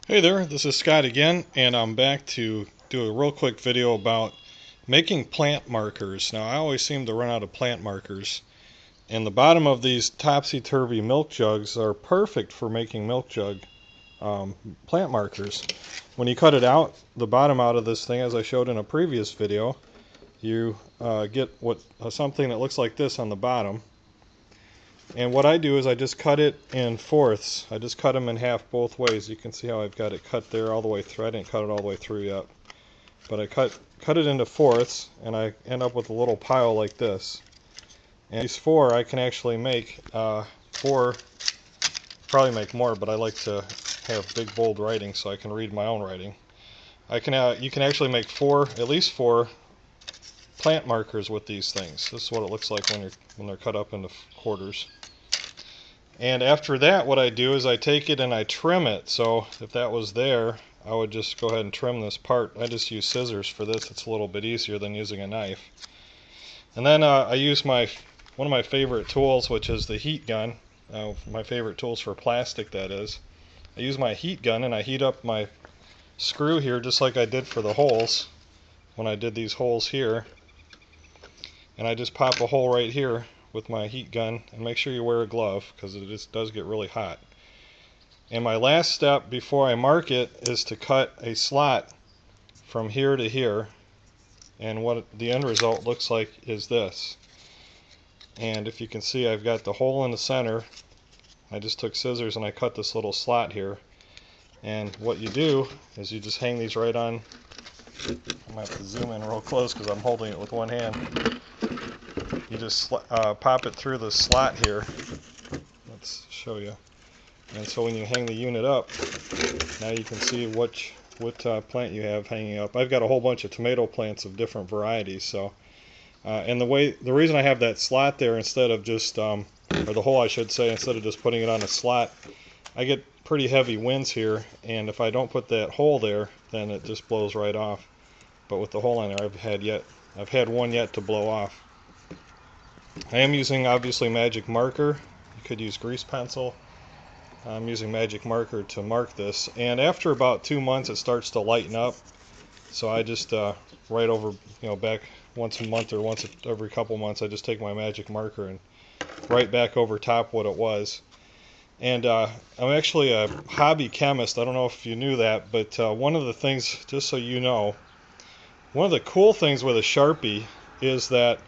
Hey there, this is Scott again, and I'm back to do a real quick video about making plant markers. Now, I always seem to run out of plant markers, and the bottom of these topsy-turvy milk jugs are perfect for making milk jug plant markers. When you cut it out, the bottom out of this thing, as I showed in a previous video, you get something that looks like this on the bottom. And what I do is I just cut it in fourths. I just cut them in half both ways. You can see how I've got it cut there all the way through. I didn't cut it all the way through yet. But I cut it into fourths, and I end up with a little pile like this. And these four, I can actually make four, probably make more, but I like to have big bold writing so I can read my own writing. You can actually make at least four plant markers with these things. This is what it looks like when they're cut up into quarters. And after that, what I do is I take it and I trim it. So if that was there, I would just go ahead and trim this part. I just use scissors for this. It's a little bit easier than using a knife. And then I use one of my favorite tools, which is the heat gun. My favorite tools for plastic, that is. I use my heat gun and I heat up my screw here just like I did for the holes when I did these holes here. And I just pop a hole right here with my heat gun, and make sure you wear a glove because it just does get really hot. And my last step before I mark it is to cut a slot from here to here, and what the end result looks like is this. And if you can see, I've got the hole in the center. I just took scissors and I cut this little slot here, and what you do is you just hang these right on. I'm going to have to zoom in real close because I'm holding it with one hand. You just pop it through the slot here. Let's show you. And so when you hang the unit up, now you can see what plant you have hanging up. I've got a whole bunch of tomato plants of different varieties. So, and the reason I have that slot there instead of just, or the hole I should say, instead of just putting it on a slot, I get pretty heavy winds here, and if I don't put that hole there, then it just blows right off. But with the hole in there, I've had one yet to blow off. I am using, obviously, magic marker. You could use grease pencil. I'm using magic marker to mark this, and after about 2 months it starts to lighten up, so I just right over, back once a month or once every couple months, I just take my magic marker and write back over top what it was. And I'm actually a hobby chemist. I don't know if you knew that, but one of the things, just so you know, one of the cool things with a Sharpie is that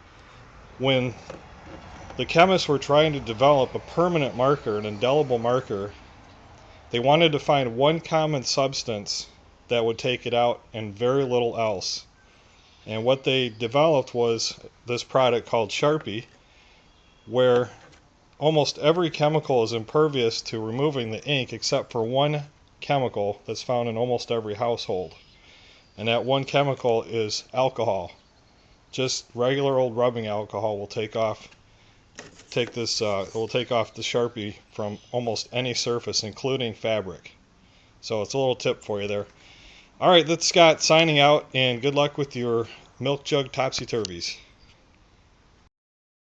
when the chemists were trying to develop a permanent marker, an indelible marker, they wanted to find one common substance that would take it out and very little else. And what they developed was this product called Sharpie, where almost every chemical is impervious to removing the ink except for one chemical that's found in almost every household. And that one chemical is alcohol. Just regular old rubbing alcohol will take off the Sharpie from almost any surface, including fabric. So it's a little tip for you there. Alright, that's Scott signing out, and good luck with your milk jug topsy-turvies.